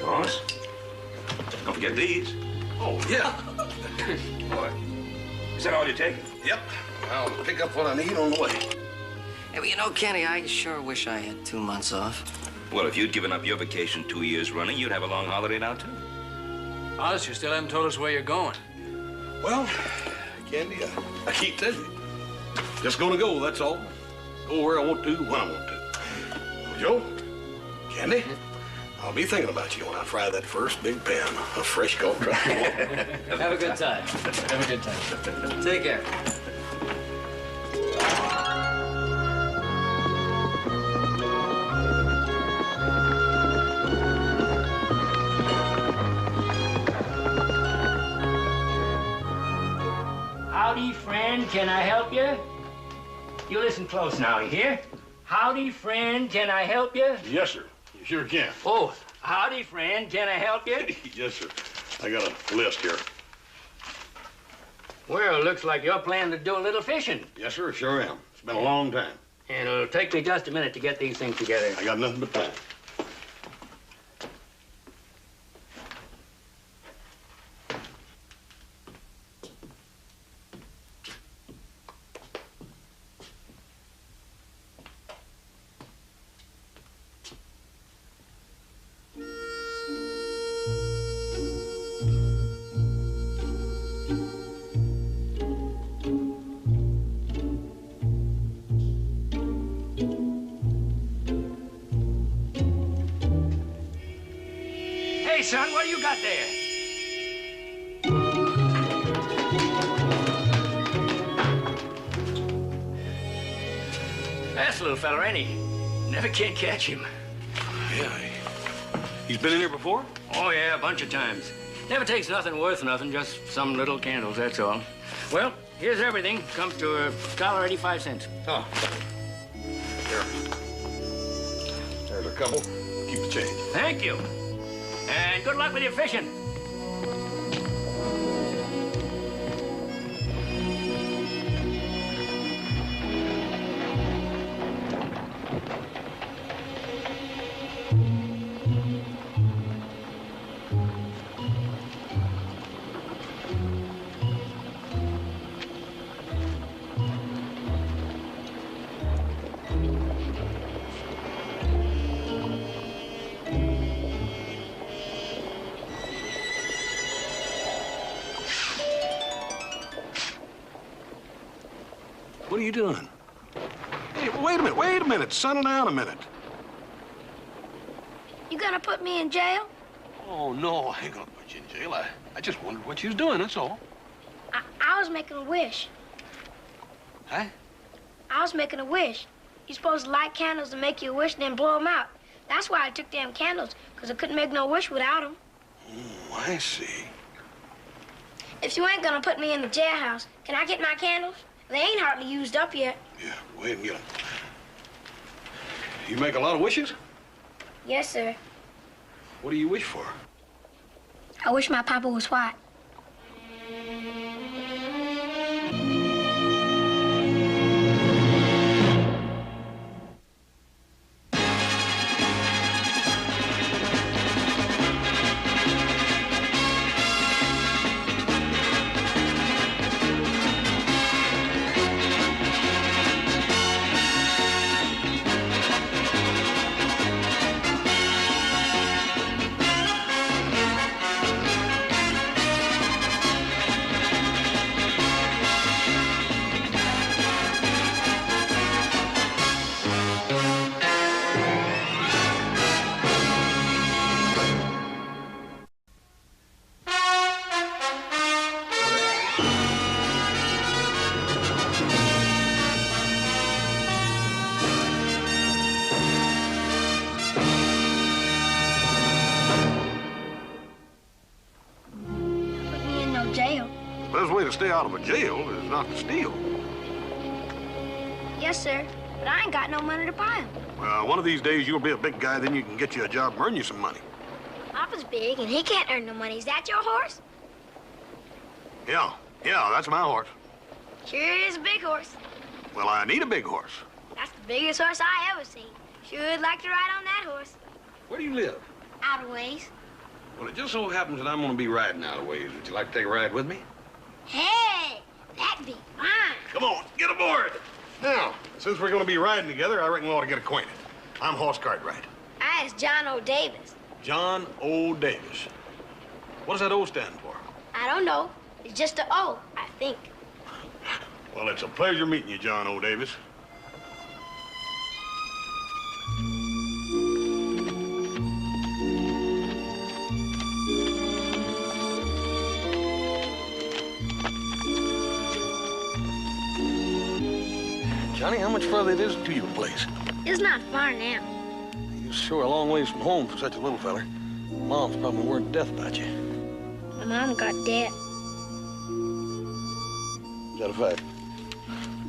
Horse? Don't forget these. Oh, yeah. Boy, is that all you're taking? Yep. I'll pick up what I need on the way. Hey, well, you know, Kenny, I sure wish I had 2 months off. Well, if you'd given up your vacation 2 years running, you'd have a long holiday now, too. Oz, you still haven't told us where you're going. Well, Candy, I keep telling you. Just gonna go, that's all. Go where I want to, when I want to. Joe, Candy, I'll be thinking about you when I fry that first big pan of fresh caught trout. Have a good time. Have a good time. Take care. Howdy, friend, can I help you? You listen close now, you hear? Howdy, friend, can I help you? Yes, sir. You sure can. Oh, howdy, friend, can I help you? Yes, sir. I got a list here. Well, looks like you're planning to do a little fishing. Yes, sir, sure am. It's been a long time. And it'll take me just a minute to get these things together. I got nothing but time. Hey, son, what do you got there? That's a little fella, ain't he? Never can catch him. Yeah, he's been in here before? Oh, yeah, a bunch of times. Never takes nothing worth nothing, just some little candles, that's all. Well, here's everything. Comes to $1.85. Oh. Here. There's a couple. Keep the change. Thank you. And good luck with your fishing. What are you doing? Hey, wait a minute. Settle down a minute. You gonna put me in jail? Oh, no, I ain't gonna put you in jail. I just wondered what you was doing, that's all. I was making a wish. Huh? I was making a wish. You're supposed to light candles and make your wish and then blow them out. That's why I took them candles, because I couldn't make no wish without them. Oh, I see. If you ain't gonna put me in the jailhouse, can I get my candles? They ain't hardly used up yet. Yeah, go ahead and get them. You make a lot of wishes? Yes, sir. What do you wish for? I wish my papa was white. Best way to stay out of a jail is not to steal. Yes, sir. But I ain't got no money to buy them. Well, one of these days you'll be a big guy, then you can get you a job and earn you some money. Papa's big, and he can't earn no money. Is that your horse? Yeah, that's my horse. Sure is a big horse. Well, I need a big horse. That's the Biggest horse I ever seen. Sure would like to ride on that horse. Where do you live? Out of ways. Well, it just so happens that I'm going to be riding out of ways. Would you like to take a ride with me? Hey, that'd be fine. Come on, get aboard. Now, since we're going to be riding together, I reckon we ought to get acquainted. I'm Horse Cartwright. I is John O. Davis. John O. Davis. What does that O stand for? I don't know. It's just a O, I think. Well, it's a pleasure meeting you, John O. Davis. Johnny, how much further it is to your place? It's not far now. You're sure a long ways from home for such a little feller. Mom's probably worried to death about you. My mom got dead. Is that a fact?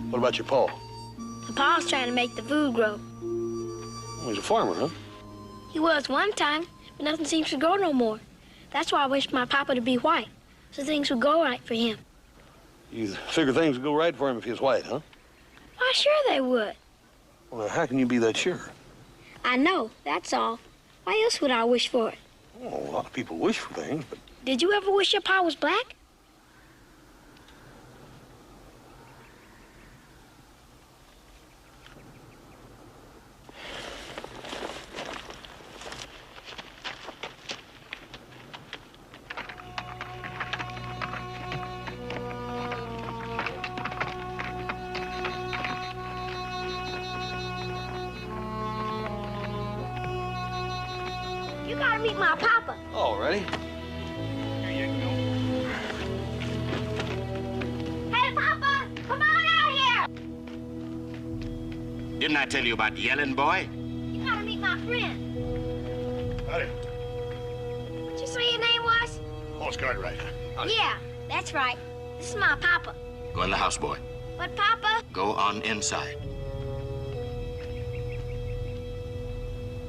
What about your pa? My pa's trying to make the food grow. Well, he's a farmer, huh? He was one time, but nothing seems to grow no more. That's why I wish my papa to be white, so things would go right for him. You figure things would go right for him if he was white, huh? Why, sure they would. Well, how can you be that sure? I know, that's all. Why else would I wish for it? Well, a lot of people wish for things, but... Did you ever wish your pa was black? You gotta meet my papa. All righty. Hey, Papa, come on out here. Didn't I tell you about yelling, boy? You gotta meet my friend. Howdy. Did you say your name was? Horse Cartwright. Howdy. Yeah, that's right. This is my papa. Go in the house, boy. But, Papa, Go on inside.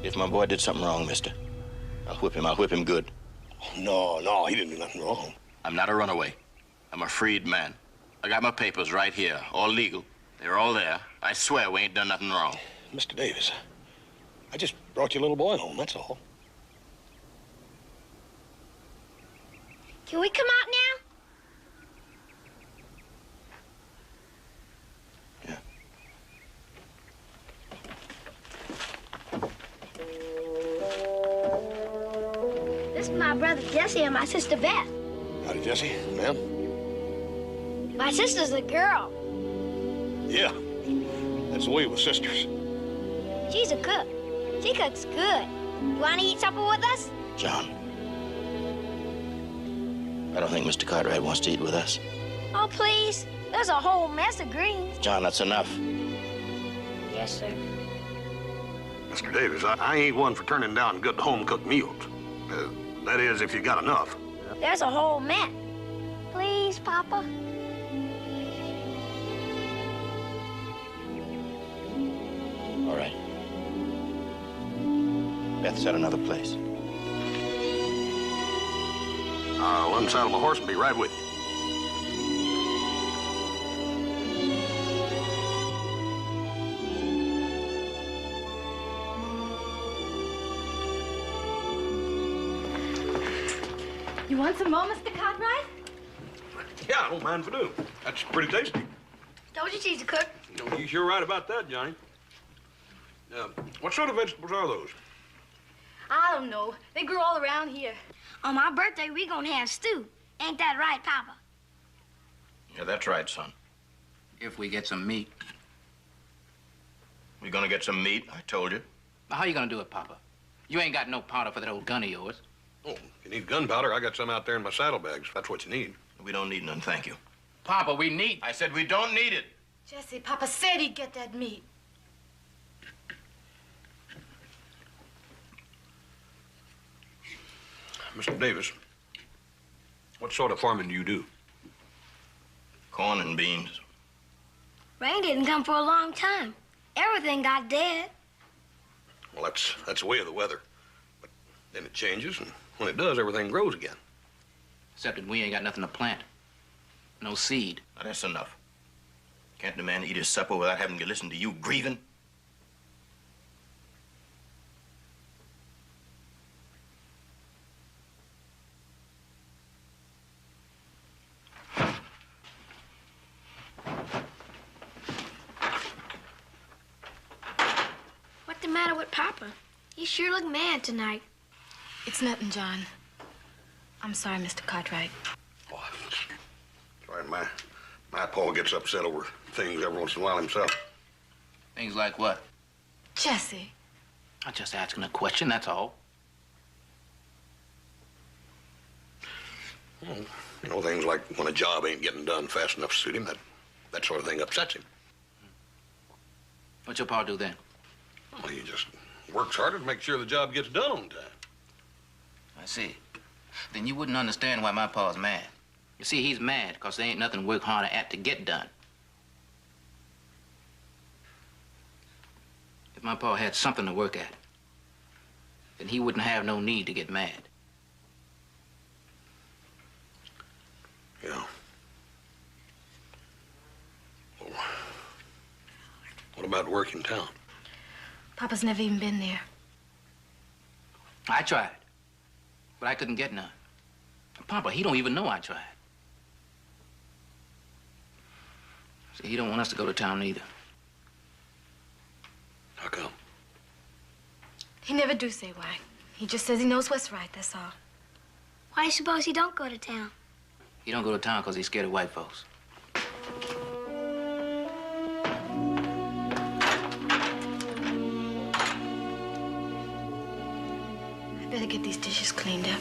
If my boy did something wrong, mister, I'll whip him. I'll whip him good. Oh, no, he didn't do nothing wrong. I'm not a runaway. I'm a freed man. I got my papers right here, all legal. They're all there. I swear we ain't done nothing wrong. Mr. Davis, I just brought your little boy home, that's all. can we come out now? This is my brother Jesse and my sister Beth. Howdy, Jesse. Ma'am? My sister's a girl. Yeah, that's the way with sisters. She's a cook. She cooks good. You want to eat supper with us? John, I don't think Mr. Cartwright wants to eat with us. Oh, please. There's a whole mess of greens. John, that's enough. Yes, sir. Mr. Davis, I ain't one for turning down good home-cooked meals. That is, if you got enough. There's a whole mess. Please, Papa. All right. Beth's at another place. I'll unsaddle my horse and be right with you. You want some more, Mr. Cartwright? Yeah, I don't mind if I do. That's pretty tasty. Told you she's a cook. You know, you're sure right about that, Johnny. What sort of vegetables are those? I don't know. They grow all around here. On my birthday, we gonna have stew. Ain't that right, Papa? Yeah, that's right, son. If we get some meat. We're gonna get some meat, I told you. Now, how you gonna do it, Papa? You ain't got no powder for that old gun of yours. Oh, if you need gunpowder, I got some out there in my saddlebags. That's what you need. We don't need none, thank you. Papa, we need... I said we don't need it. Jesse, Papa said he'd get that meat. Mr. Davis, what sort of farming do you do? Corn and beans. Rain didn't come for a long time. Everything got dead. Well, that's the way of the weather. But then it changes, and when it does, everything grows again. Except that we ain't got nothing to plant. No seed. Now, that's enough. Can't the man eat his supper without having to listen to you grieving? matter with Papa? He sure looked mad tonight. It's nothing, John. I'm sorry, Mr. Cartwright. Oh, sorry, my Paul gets upset over things every once in a while himself. Things like what? Jesse. I'm just asking a question, that's all. Well, you know, things like when a job ain't getting done fast enough to suit him, that sort of thing upsets him. What's your pa do then? Well, he just works harder to make sure the job gets done on time. I see. Then you wouldn't understand why my pa's mad. You see, he's mad because there ain't nothing to work harder at to get done. If my pa had something to work at, then he wouldn't have no need to get mad. Yeah. Well, what about work in town? Papa's never even been there. I tried, but I couldn't get none. Papa, he don't even know I tried. See, he don't want us to go to town either. How come? He never do say why. He just says he knows what's right, that's all. Why do you suppose he don't go to town? He don't go to town because he's scared of white folks. I better get these dishes cleaned up.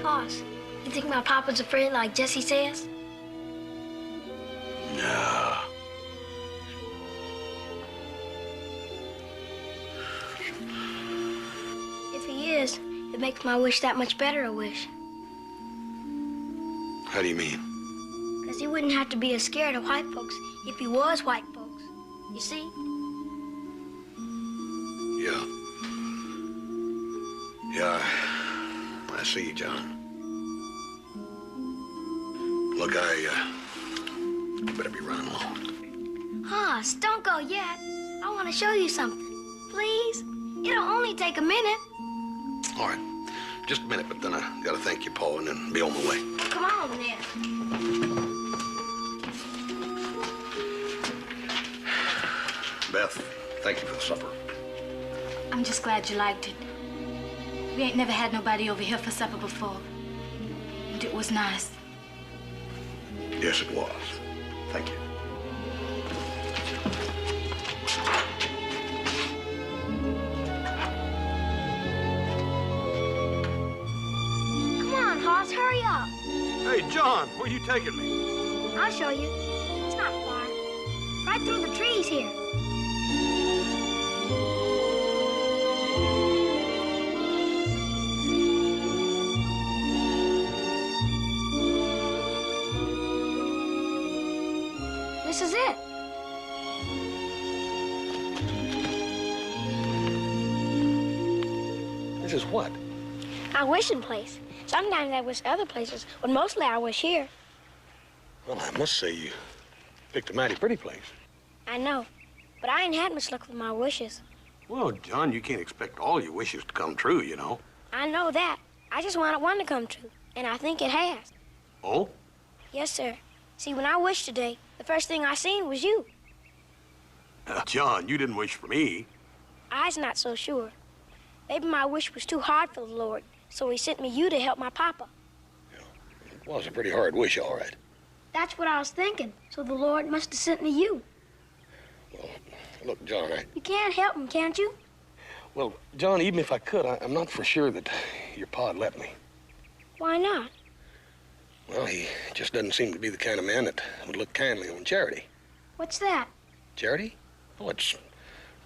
Boss, you think my Papa's afraid like Jesse says? No. If he is, it makes my wish that much better a wish. How do you mean? Because he wouldn't have to be as scared of white folks if he was white folks. You see? Yeah. Yeah, I see you, John. Look, I better be running along. Hoss, don't go yet. I want to show you something. Please? It'll only take a minute. All right. Just a minute, but then I gotta thank you, Paul, and then be on my way. Come on, then. Beth, thank you for the supper. I'm just glad you liked it. We ain't never had nobody over here for supper before. And it was nice. Yes, it was. Thank you. Come on, Hoss, hurry up. Hey, John, where you taking me? I'll show you. It's not far. Right through the trees here. This is it. This is what? Our wishing place. Sometimes I wish other places, but mostly I wish here. Well, I must say you picked a mighty pretty place. I know, but I ain't had much luck with my wishes. Well, John, you can't expect all your wishes to come true, you know. I know that. I just wanted one to come true, and I think it has. Oh? Yes, sir. See, when I wished today, the first thing I seen was you. John, you didn't wish for me. I's not so sure. Maybe my wish was too hard for the Lord, so he sent me you to help my Papa. It was a pretty hard wish, all right. That's what I was thinking, so the Lord must have sent me you. Well, look, John, You can't help him, can't you? Well, John, even if I could, I'm not for sure that your pa'd let me. Why not? Well, he just doesn't seem to be the kind of man that would look kindly on charity. What's that? Charity? Well, it's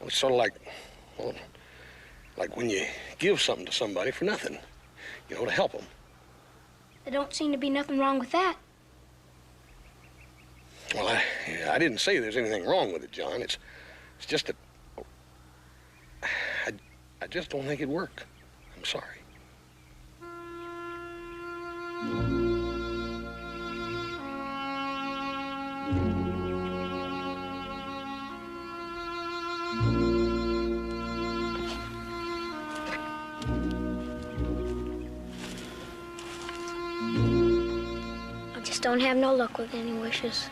sort of like, well, like when you give something to somebody for nothing, you know, to help them. There don't seem to be nothing wrong with that. Well, I didn't say there's anything wrong with it, John. It's just that I just don't think it'd work. I'm sorry. I just don't have no luck with any wishes.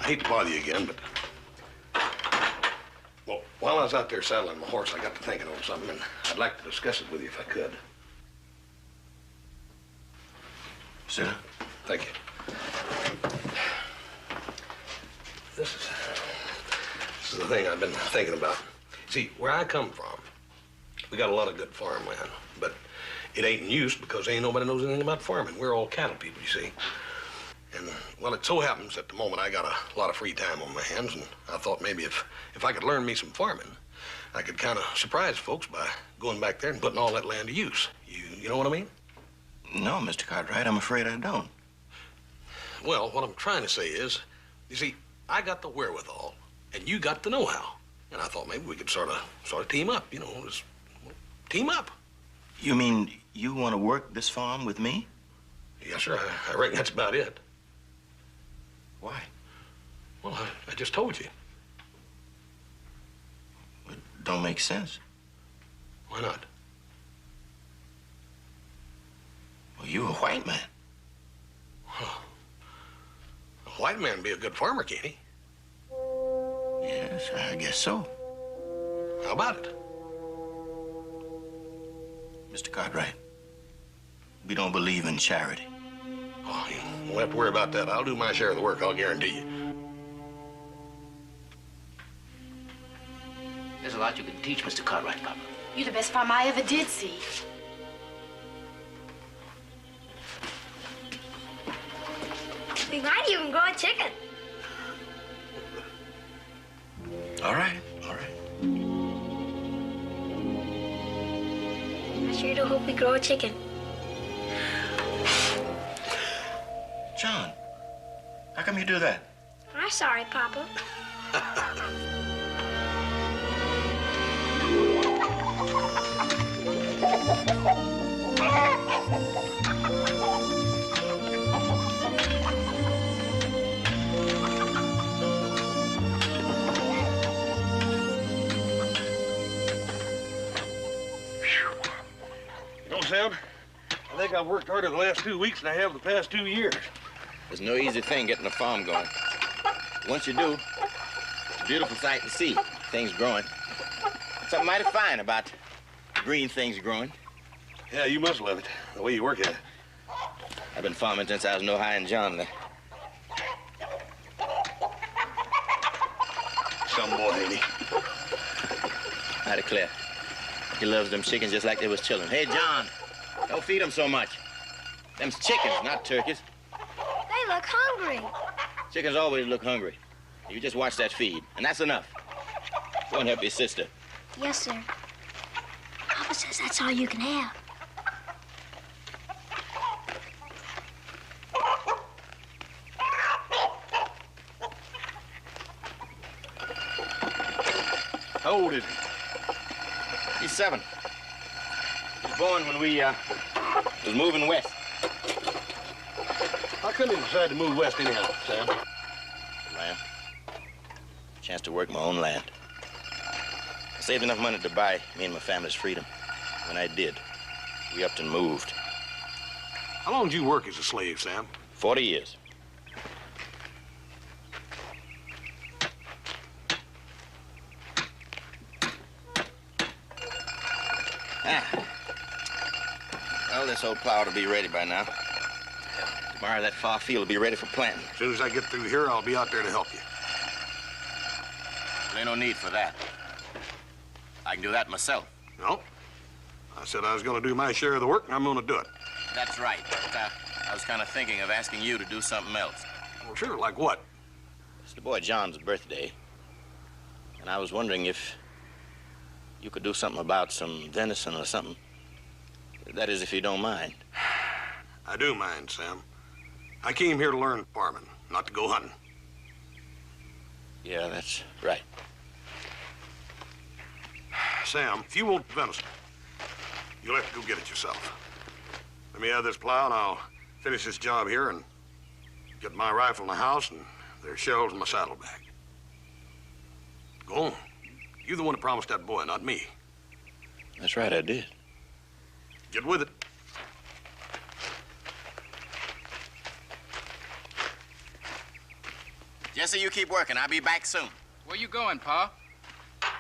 I hate to bother you again, but... Well, while I was out there saddling my horse, I got to thinking on something, and I'd like to discuss it with you if I could. Sit down. Thank you. This is the thing I've been thinking about. See, where I come from, we got a lot of good farmland, but it ain't in use because ain't nobody knows anything about farming. We're all cattle people, you see. And, well, it so happens at the moment I got a lot of free time on my hands, and I thought maybe if I could learn me some farming, I could kind of surprise folks by going back there and putting all that land to use. You know what I mean? No, Mr. Cartwright, I'm afraid I don't. Well, what I'm trying to say is, you see, I got the wherewithal, and you got the know-how. And I thought maybe we could sort of team up, you know, just team up. You mean you want to work this farm with me? Yes, sir. I reckon that's about it. Why? Well, I just told you. It don't make sense. Why not? Well, you're a white man. Huh. A white man be a good farmer, can't he? Yes, I guess so. How about it? Mr. Cartwright, we don't believe in charity. Oh, you won't have to worry about that. I'll do my share of the work, I'll guarantee you. There's a lot you can teach Mr. Cartwright, Papa. You're the best farm I ever did see. We might even grow a chicken. All right, all right. I sure do hope we grow a chicken. John, how come you do that? I'm sorry, Papa. You know, Sam, I think I've worked harder the last 2 weeks than I have the past 2 years. There's no easy thing getting a farm going. Once you do, it's a beautiful sight to see things growing. Something mighty fine about green things growing. Yeah, you must love it, the way you work at it. I've been farming since I was no higher than John. Some boy, ain't he? I declare, he loves them chickens just like they was children. Hey, John, don't feed them so much. Them's chickens, not turkeys. They look hungry. Chickens always look hungry. You just watch that feed, and that's enough. Go and help your sister. Yes, sir. Papa says that's all you can have. How old is he? He's 7. He was born when we was moving west. How come you decided to move west anyhow, Sam? Land. Chance to work my own land. I saved enough money to buy me and my family's freedom. When I did, we upped and moved. How long did you work as a slave, Sam? 40 years. Well, this old plow will be ready by now. Tomorrow, that far field will be ready for planting. As soon as I get through here, I'll be out there to help you. There ain't no need for that. I can do that myself. No. I said I was going to do my share of the work, and I'm going to do it. That's right. But, I was kind of thinking of asking you to do something else. Well, sure, like what? It's the boy John's birthday. And I was wondering if you could do something about some venison or something. That is, if you don't mind. I do mind, Sam. I came here to learn farming, not to go hunting. Yeah, that's right. Sam, if you want venison, you'll have to go get it yourself. Let me have this plow, and I'll finish this job here and get my rifle in the house, and there's shells in my saddlebag. Go on. You're the one that promised that boy, not me. That's right, I did. Get with it. Jesse, you keep working. I'll be back soon. Where you going, Pa?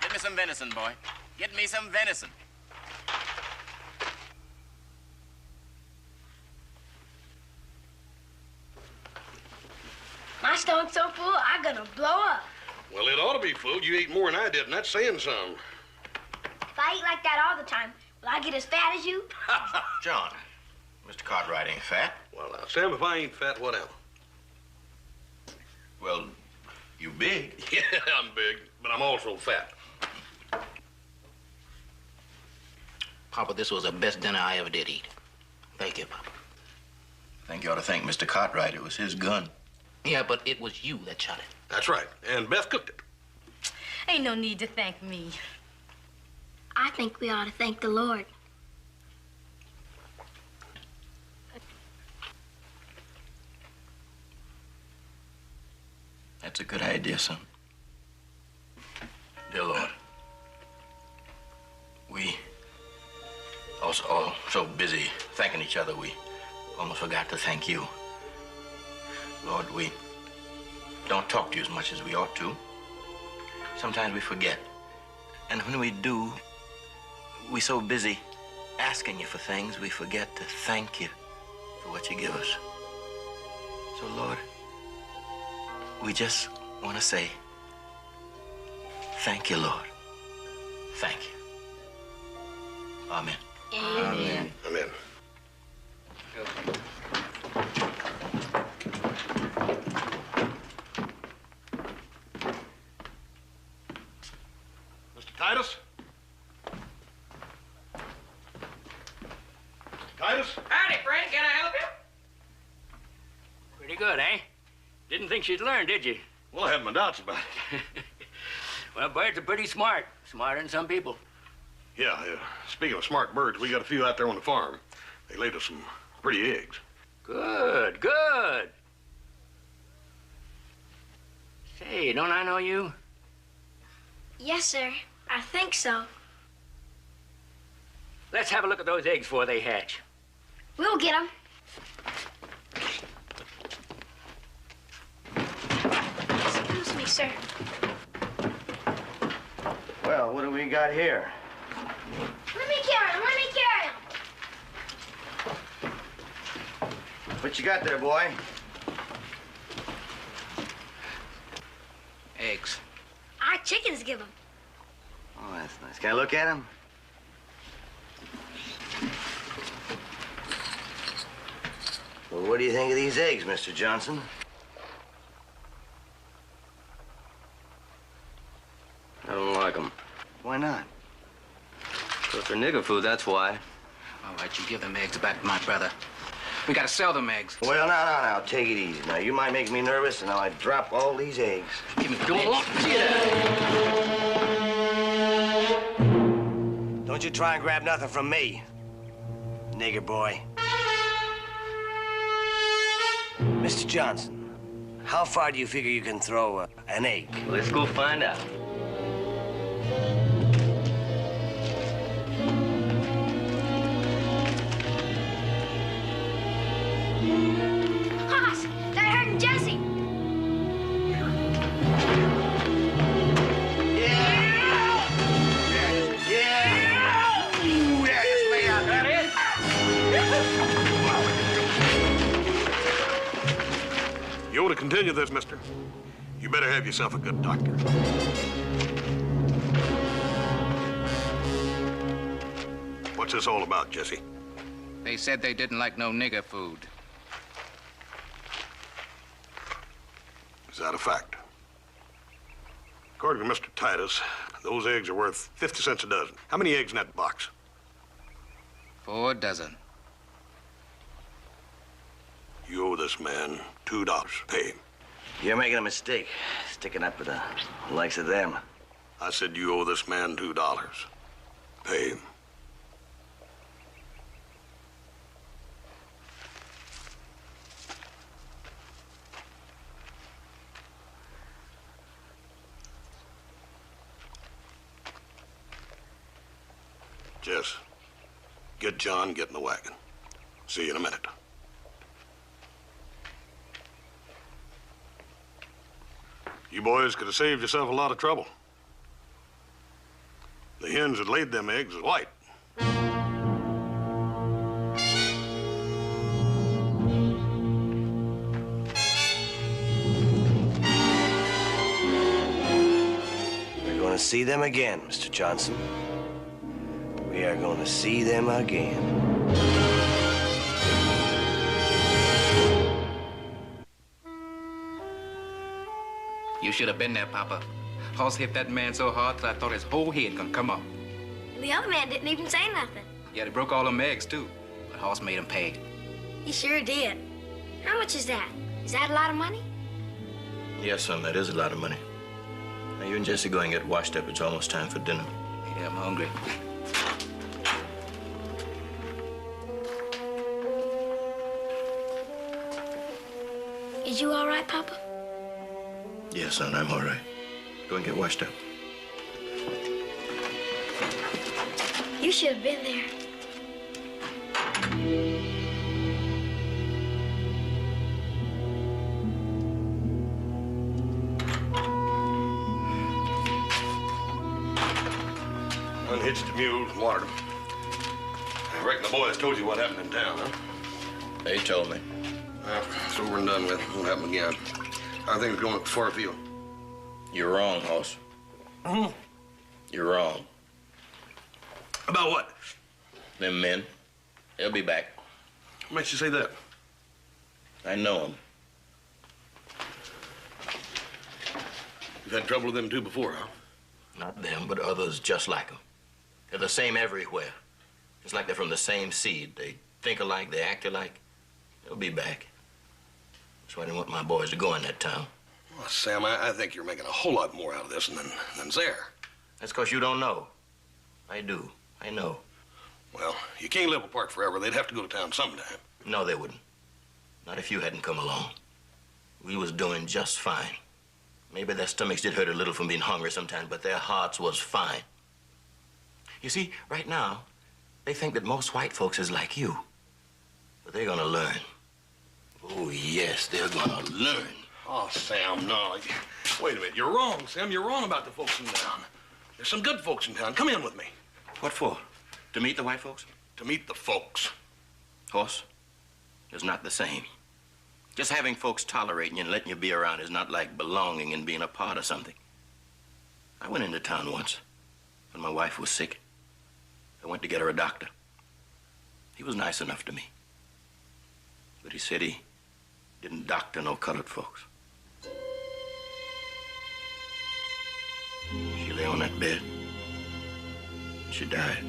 Get me some venison, boy. Get me some venison. My stomach's so full, I'm gonna blow up. Well, it ought to be full. You ate more than I did, and that's saying something. If I eat like that all the time, will I get as fat as you? John, Mr. Cartwright ain't fat. Well, now, Sam, if I ain't fat, what am I? Well, you big. Yeah, I'm big, but I'm also fat. Papa, this was the best dinner I ever did eat. Thank you, Papa. I think you ought to thank Mr. Cartwright. It was his gun. Yeah, but it was you that shot it. That's right, and Beth cooked it. Ain't no need to thank me. I think we ought to thank the Lord. That's a good idea, son. Dear Lord, we also all so busy thanking each other, we almost forgot to thank you. Lord, we don't talk to you as much as we ought to. Sometimes we forget. And when we do, we're so busy asking you for things, we forget to thank you for what you give us. So, Lord, we just want to say, thank you, Lord. Thank you. Amen. Amen. Amen. Mr. Titus? Titus? Howdy, Frank. Can I help you? Pretty good, eh? Didn't think she'd learn, did you? Well, I had my doubts about it. Well, birds are pretty smart. Smarter than some people. Yeah, speaking of smart birds, we got a few out there on the farm. They laid us some pretty eggs. Good, good. Say, don't I know you? Yes, sir. I think so. Let's have a look at those eggs before they hatch. We'll get them. Excuse me, sir. Well, what do we got here? Let me carry him. Let me carry him. What you got there, boy? Eggs. Our chickens give them. Oh, that's nice. Can I look at them? Well, what do you think of these eggs, Mr. Johnson? I don't like them. Why not? Because they're nigger food, that's why. All right, you give them eggs back to my brother. We gotta sell them eggs. Well, now, take it easy. Now, you might make me nervous, and now I drop all these eggs. Give me the eggs. Don't you try and grab nothing from me, nigger boy. Mr. Johnson, how far do you figure you can throw an egg? Let's go find out. Hoss, they're hurting Jesse. You want to continue this, mister? You better have yourself a good doctor. What's this all about, Jesse? They said they didn't like no nigger food. Is that a fact? According to Mr. Titus, those eggs are worth 50 cents a dozen. How many eggs in that box? 4 dozen. You owe this man $2. Pay him. You're making a mistake, sticking up with the likes of them. I said you owe this man $2. Pay him. Jess, get John, get in the wagon. See you in a minute. You boys could have saved yourself a lot of trouble. The hens that laid them eggs was white. We're going to see them again, Mr. Johnson. We are going to see them again. You should have been there, Papa. Hoss hit that man so hard that I thought his whole head gonna come off. The other man didn't even say nothing. Yeah, they broke all them eggs, too. But Hoss made him pay. He sure did. How much is that? Is that a lot of money? Yes, son, that is a lot of money. Now, you and Jesse go and get washed up. It's almost time for dinner. Yeah, I'm hungry. Is you all right, Papa? Yes, son, I'm all right. Go and get washed up. You should have been there. Unhitched the mules and watered them. I reckon the boys told you what happened in town, huh? They told me. It's over and done with. Won't happen again. I think it's going up far afield. You're wrong, Hoss. You're wrong. About what? Them men, they'll be back. What makes you say that? I know them. You've had trouble with them too before, huh? Not them, but others just like them. They're the same everywhere. It's like they're from the same seed. They think alike, they act alike. They'll be back. That's why I didn't want my boys to go in that town. Well, Sam, I think you're making a whole lot more out of this than's there. That's because you don't know. I do. I know. Well, you can't live apart forever. They'd have to go to town sometime. No, they wouldn't. Not if you hadn't come along. We was doing just fine. Maybe their stomachs did hurt a little from being hungry sometimes, but their hearts was fine. You see, right now, they think that most white folks is like you. But they're gonna learn. Oh, yes, they're gonna learn. Oh, Sam, no. Wait a minute. You're wrong, Sam. You're wrong about the folks in town. There's some good folks in town. Come in with me. What for? To meet the white folks? To meet the folks. Hoss, it's not the same. Just having folks tolerating you and letting you be around is not like belonging and being a part of something. I went into town once when my wife was sick. I went to get her a doctor. He was nice enough to me. But he said he didn't doctor no colored folks. She lay on that bed. She died.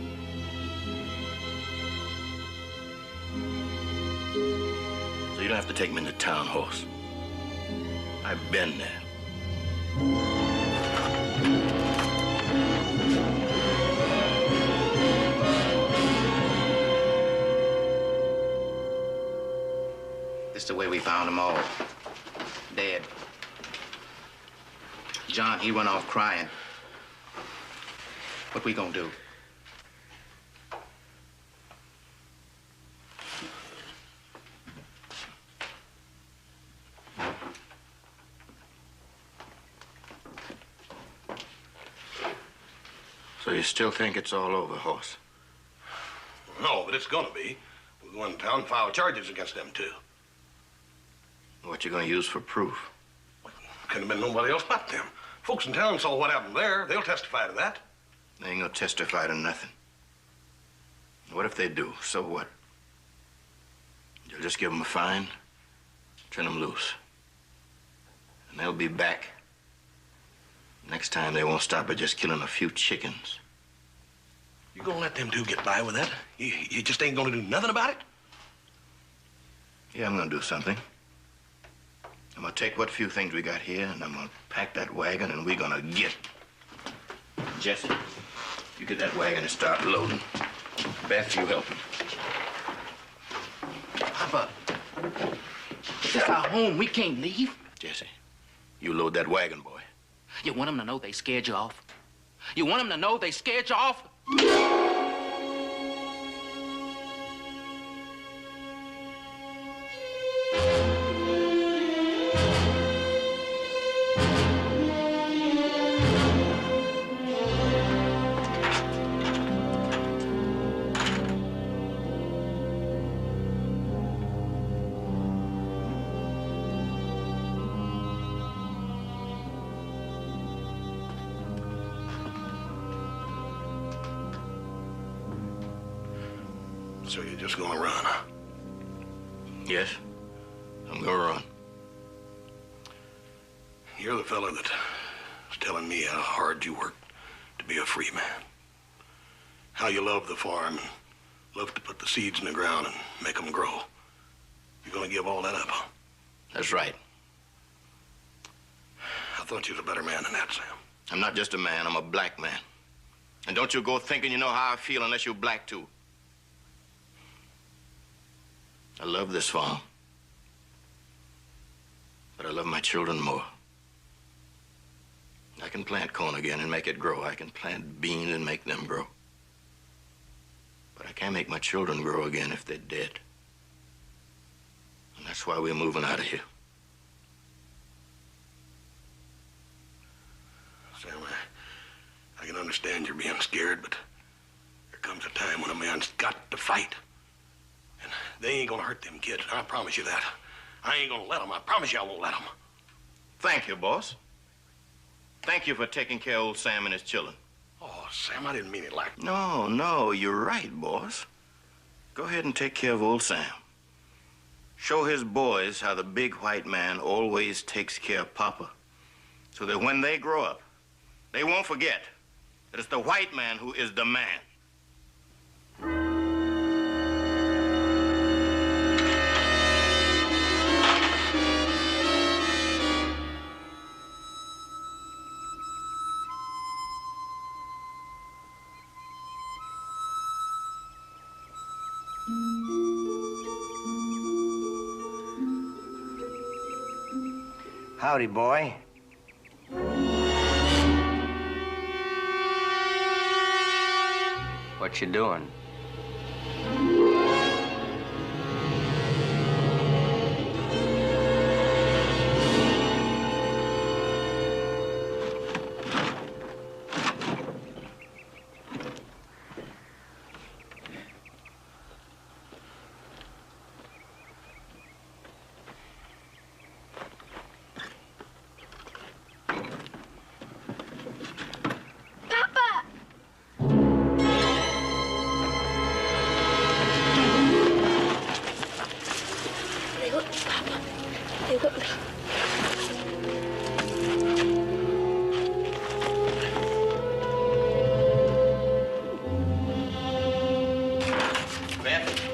So you don't have to take me into town, Hoss. I've been there. This is the way we found them all. Dead. John, he went off crying. What we gonna do? So you still think it's all over, Hoss? No, but it's gonna be. We'll go in town and file charges against them, too. What you gonna use for proof? Couldn't have been nobody else but them. Folks in town saw what happened there. They'll testify to that. They ain't gonna testify to nothing. What if they do? So what? You'll just give them a fine, turn them loose. And they'll be back. Next time, they won't stop at just killing a few chickens. You gonna let them two get by with that? You just ain't gonna do nothing about it? Yeah, I'm gonna do something. I'm gonna take what few things we got here, and I'm gonna pack that wagon, and we're gonna get. Jesse, you get that wagon and start loading. Beth, you help me. Papa, this is our home. We can't leave. Jesse, you load that wagon, boy. You want them to know they scared you off? You want them to know they scared you off? So you're just gonna run, huh? Yes, I'm gonna run. You're the fella that was telling me how hard you worked to be a free man. How you love the farm and love to put the seeds in the ground and make them grow. You're gonna give all that up, huh? That's right. I thought you was a better man than that, Sam. I'm not just a man, I'm a black man. And don't you go thinking you know how I feel unless you're black too. I love this farm. But I love my children more. I can plant corn again and make it grow. I can plant beans and make them grow. But I can't make my children grow again if they're dead. And that's why we're moving out of here. Sam, I can understand you're being scared, but there comes a time when a man's got to fight. And they ain't gonna hurt them kids, I promise you that. I ain't gonna let them. I promise you I won't let them. Thank you, boss. Thank you for taking care of old Sam and his children. Oh, Sam, I didn't mean it like... No, you're right, boss. Go ahead and take care of old Sam. Show his boys how the big white man always takes care of Papa, so that when they grow up, they won't forget that it's the white man who is the man. Howdy, boy. What you doing?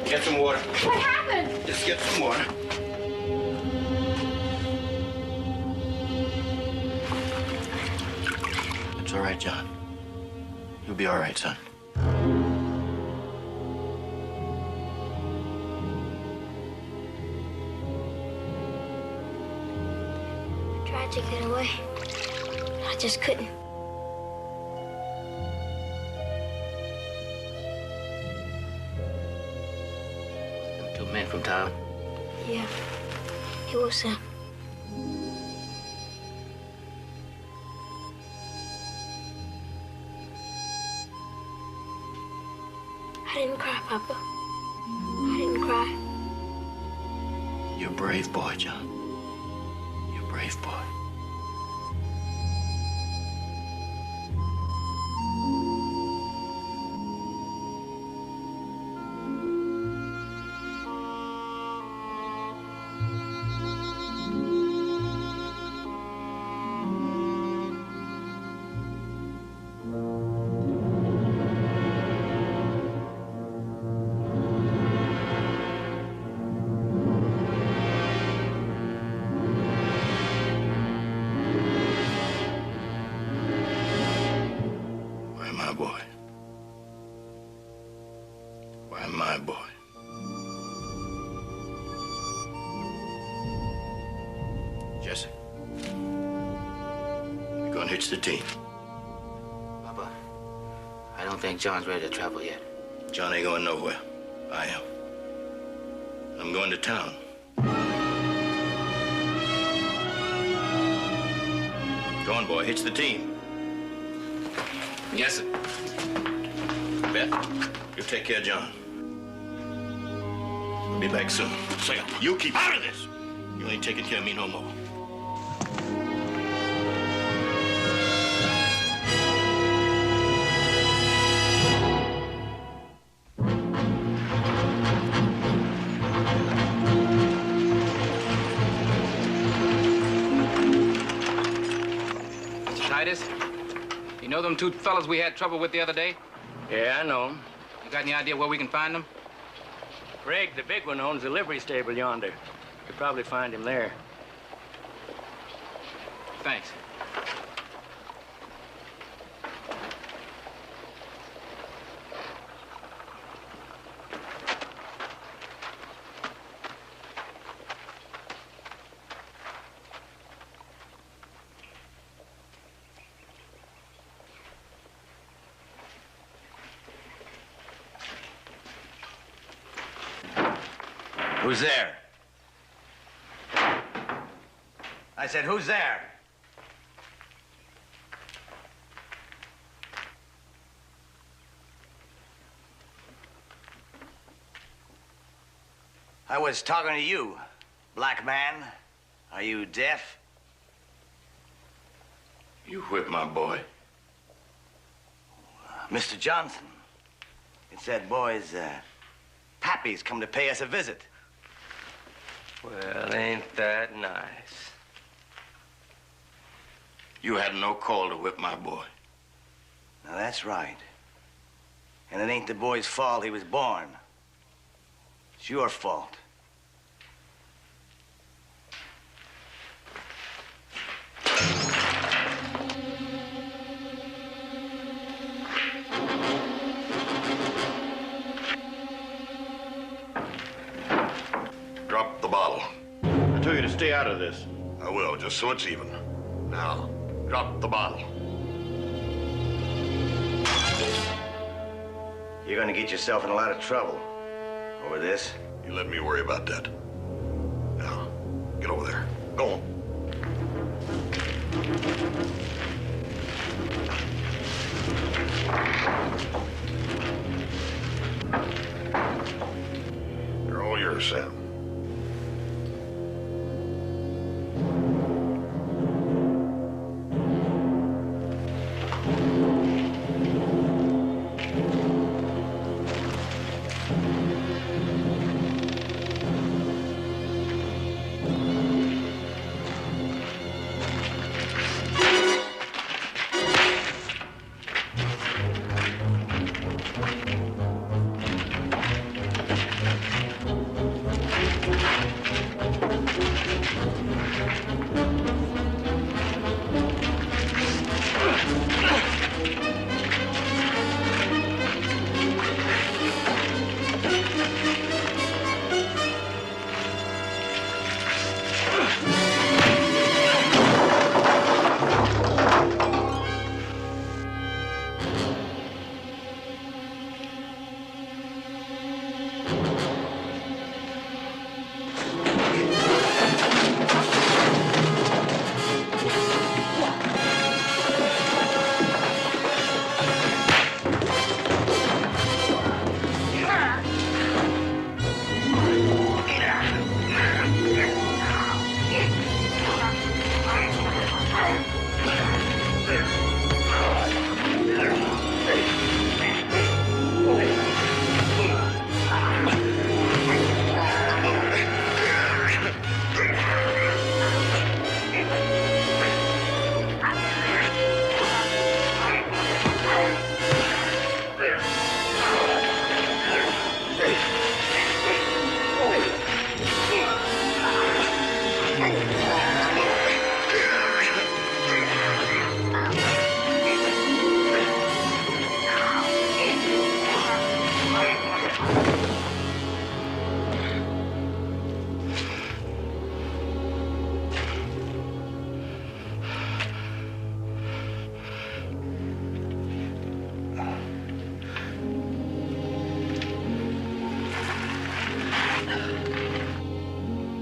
Get some water. What happened? Just get some water. It's all right, John. You'll be all right, son. I tried to get away. I just couldn't. Two men from town. Yeah, it was him. I didn't cry, Papa. I didn't cry. You're a brave boy, John. You're a brave boy. My boy. Why, my boy. Jesse. You're gonna hitch the team. Papa, I don't think John's ready to travel yet. John ain't going nowhere. I am. I'm going to town. Go on, boy. Hitch the team. Yes, sir. Beth, you take care of John. I'll be back soon. Sam, you keep out of this. You ain't taking care of me no more. Titus, you know them two fellas we had trouble with the other day? Yeah, I know 'em. You got any idea where we can find them? Craig, the big one, owns the livery stable yonder. You'll probably find him there. Thanks. Who's there? I said, who's there? I was talking to you, black man. Are you deaf? You whipped my boy. Mr. Johnson, it's that boy's, pappy's come to pay us a visit. Well, ain't that nice? You had no call to whip my boy. Now, that's right. And it ain't the boy's fault he was born. It's your fault. Drop the bottle. I told you to stay out of this. I will, just so it's even. Now, drop the bottle. You're gonna get yourself in a lot of trouble over this. You let me worry about that. Now, get over there. Go on. They're all yours, Sam.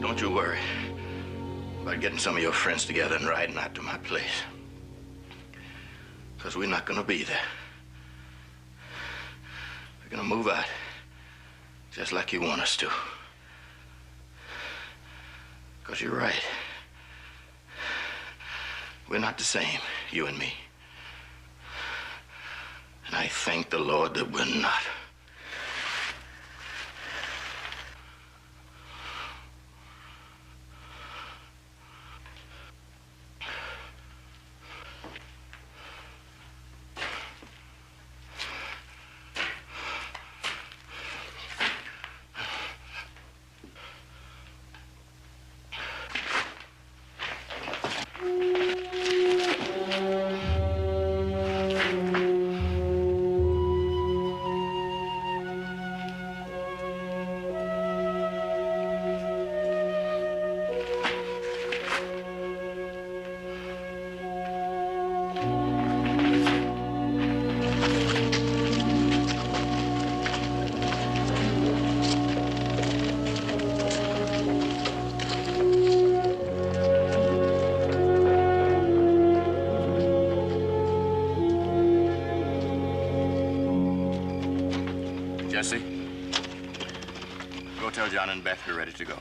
Don't you worry about getting some of your friends together and riding out to my place. Because we're not going to be there. We're going to move out just like you want us to. Because you're right. We're not the same, you and me. And I thank the Lord that we're not. Jesse, go tell John and Beth you're ready to go.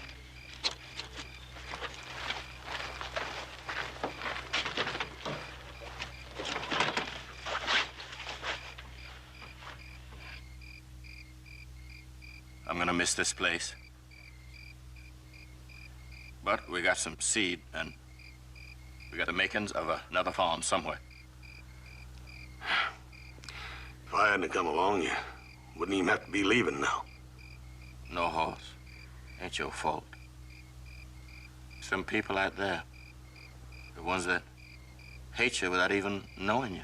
I'm gonna miss this place. But we got some seed and we got the makings of another farm somewhere. If I hadn't come along, you wouldn't even have to be leaving now. No, Hoss. Ain't your fault. Some people out there, the ones that hate you without even knowing you.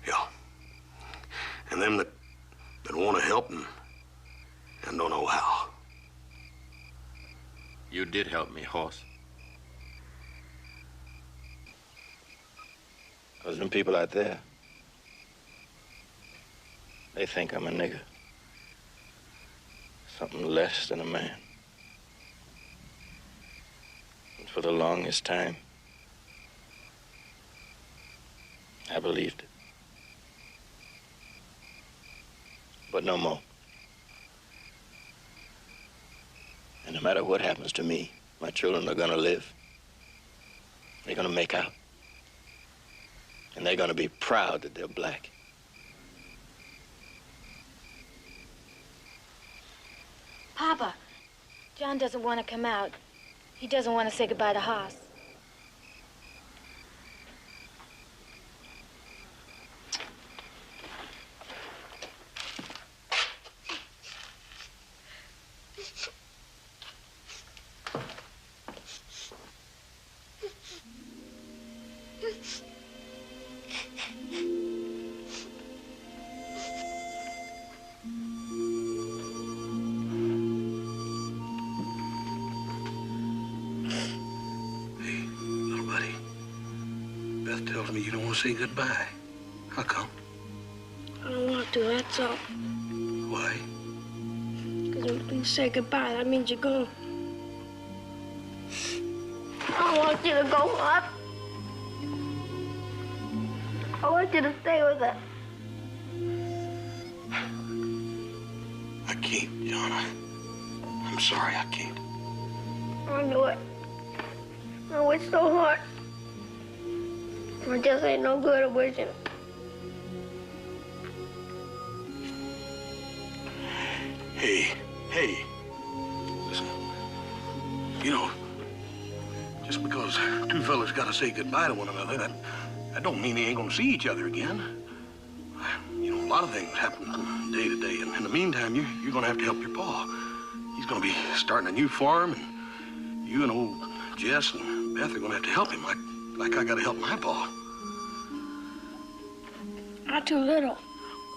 Yeah. And them that want to help and don't know how. You did help me, Hoss. Because them people out there, they think I'm a nigger. Something less than a man. And for the longest time, I believed it. But no more. And no matter what happens to me, my children are gonna live. They're gonna make out. And they're gonna be proud that they're black. Papa, John doesn't want to come out. He doesn't want to say goodbye to Hoss. Tells me you don't want to say goodbye. How come? I don't want to, that's all. Why? Because when you say goodbye, that means you're gone. I don't want you to go up. I want you to stay with us. I can't, John. I'm sorry, I can't. I know it. Oh, it's so hard. It just ain't no good at wishing. Hey. Listen. You know, just because two fellas gotta say goodbye to one another, that don't mean they ain't gonna see each other again. You know, a lot of things happen from day to day, and in the meantime, you're gonna have to help your pa. He's gonna be starting a new farm, and you and old Jess and Beth are gonna have to help him like I gotta help my pa. I'm too little.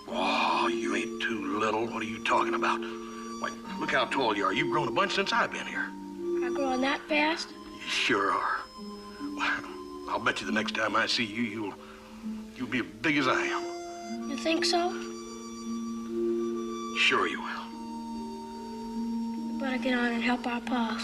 Oh, you ain't too little. What are you talking about? Why, look how tall you are. You've grown a bunch since I've been here. I'm growing that fast? You sure are. Well, I'll bet you the next time I see you, you'll be as big as I am. You think so? Sure you will. We better get on and help our paws.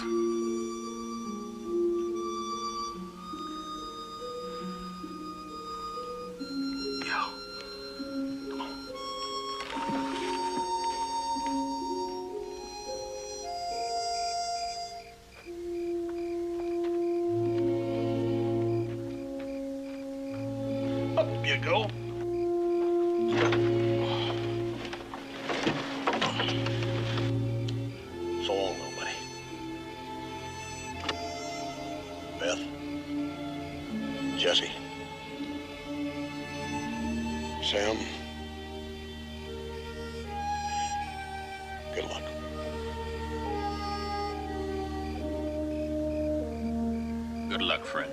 You go. So long, nobody. Beth. Jesse. Sam. Good luck. Good luck, friend.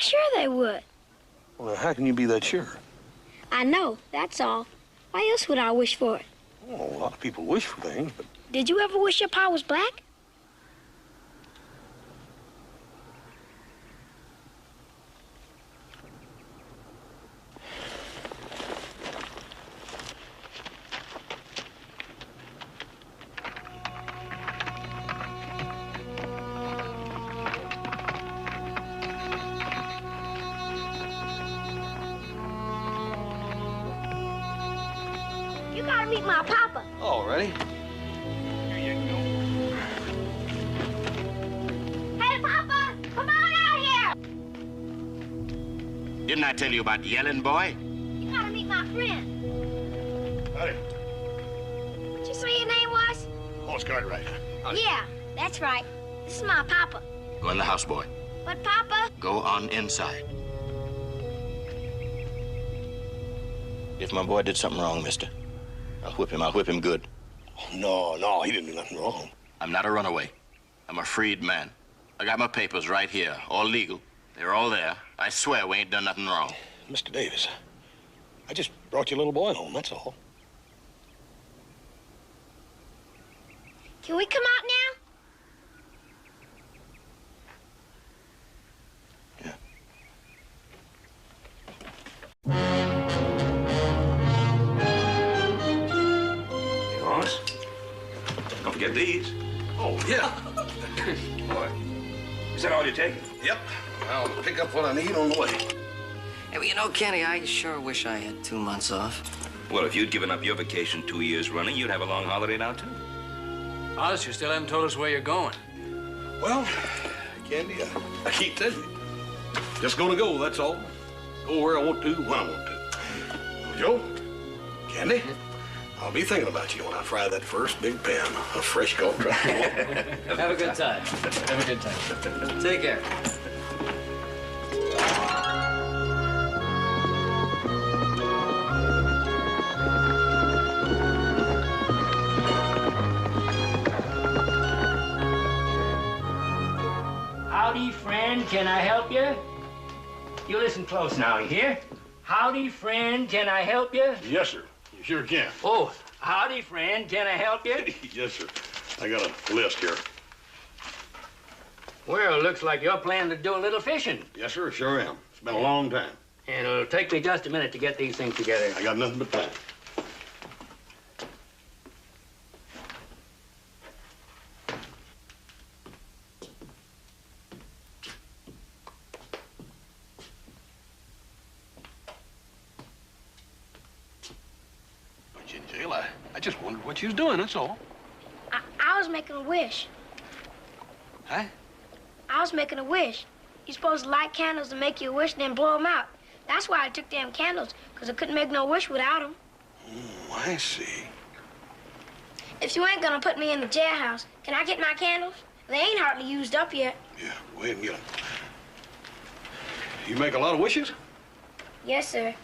sure they would. Well, how can you be that sure? I know, that's all. Why else would I wish for it? Well, a lot of people wish for things, but... Did you ever wish your pa was black? You gotta meet my papa. Oh, ready? Hey, Papa, come on out here. Didn't I tell you about yelling, boy? You gotta meet my friend. Howdy. Did you say your name was? Horse Cartwright. Yeah, that's right. This is my papa. Go in the house, boy. But, Papa, Go on inside. If my boy did something wrong, mister, I'll whip him. I'll whip him good. Oh, no, he didn't do nothing wrong. I'm not a runaway. I'm a freed man. I got my papers right here, all legal. They're all there. I swear we ain't done nothing wrong. Mr. Davis, I just brought your little boy home, that's all. can we come out now? Yours? Don't forget these. Oh, yeah. Boy, is that all you're taking? Yep. I'll pick up what I need on the way. Hey, well, you know, Kenny, I sure wish I had 2 months off. Well, if you'd given up your vacation 2 years running, you'd have a long holiday now, too. Honest, you still haven't told us where you're going. Well, Candy, I keep telling you. Just gonna go, that's all. Go where I want to, when I want to. Joe, Candy, I'll be thinking about you when I fry that first big pan of fresh caught trout. Have a good time. Have a good time. Take care. Howdy, friend, can I help you? You listen close now, you hear? Howdy, friend, can I help you? Yes, sir. You sure can. Oh, howdy, friend, can I help you? Yes, sir. I got a list here. Well, looks like you're planning to do a little fishing. Yes, sir, sure am. It's been a long time. And it'll take me just a minute to get these things together. I got nothing but time. But you in jail, I just wondered what you was doing, that's all. I was making a wish. Huh? I was making a wish. You're supposed to light candles and make you a wish and then blow them out. That's why I took them candles, because I couldn't make no wish without them. Oh, I see. If you ain't gonna put me in the jailhouse, can I get my candles? They ain't hardly used up yet. Yeah, go ahead and get them. You make a lot of wishes? Yes, sir.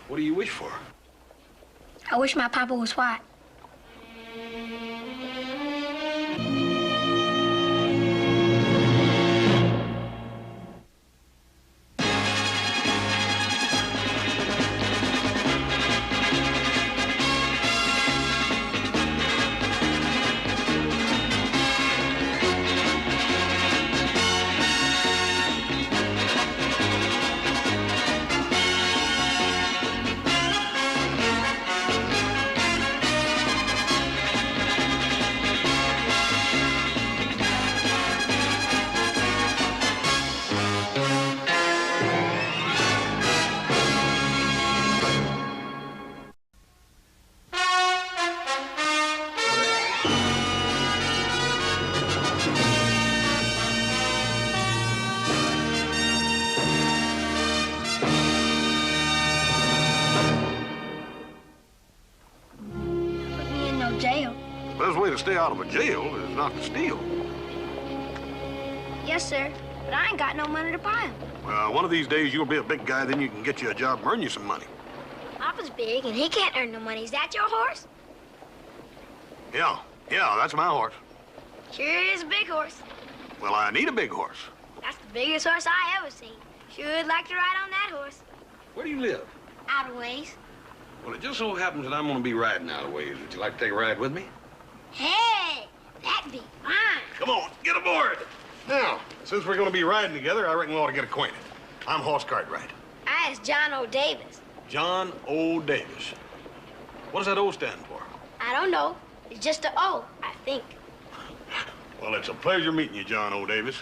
What do you wish for? I wish my papa was white. Jail. The best way to stay out of a jail is not to steal. Yes, sir. But I ain't got no money to buy them. Well, one of these days you'll be a big guy, then you can get you a job and earn you some money. Papa's big, and he can't earn no money. Is that your horse? Yeah, that's my horse. Sure is a big horse. Well, I need a big horse. That's the biggest horse I ever seen. Sure would like to ride on that horse. Where do you live? Out of ways. Well, it just so happens that I'm going to be riding out of ways. Would you like to take a ride with me? Hey, that'd be fine. Come on, get aboard. Now, since we're going to be riding together, I reckon we ought to get acquainted. I'm Horse Cartwright. I is John O. Davis. John O. Davis. What does that O stand for? I don't know. It's just a O, I think. Well, it's a pleasure meeting you, John O. Davis.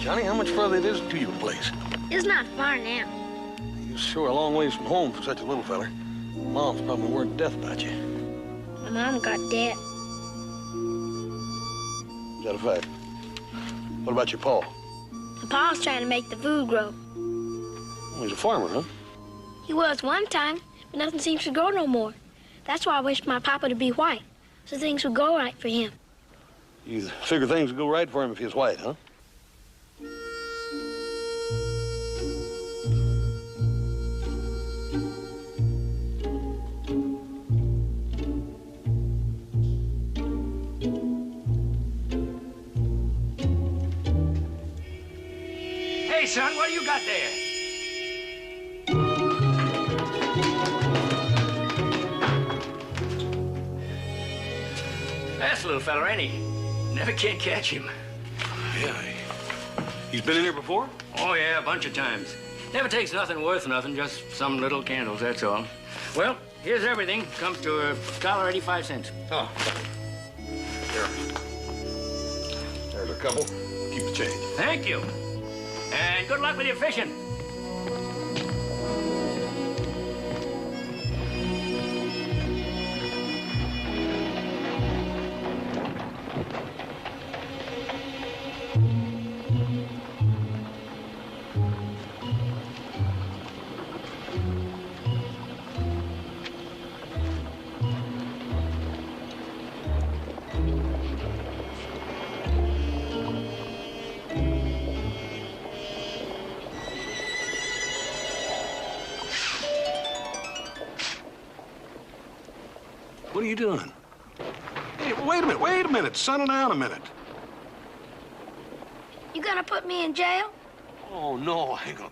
Johnny, how much further it is to your place? It's not far now. You're sure a long ways from home for such a little feller. Mom's probably worried to death about you. My mom got dead. Is that a fact? What about your pa? My pa's trying to make the food grow. Well, he's a farmer, huh? He was one time, but nothing seems to grow no more. That's why I wish my papa to be white, so things would go right for him. You figure things would go right for him if he was white, huh? Hey, son, what do you got there? That's a little fella, ain't he? Never can catch him. Yeah, he's been in here before? Oh, yeah, a bunch of times. Never takes nothing worth nothing, just some little candles, that's all. Well, here's everything. Comes to $1.85. Oh. Here. There's a couple. Keep the change. Thank you. And good luck with your fishing. What are you doing? Hey, wait a minute. Settle down a minute. You gonna put me in jail? Oh, no, I ain't gonna.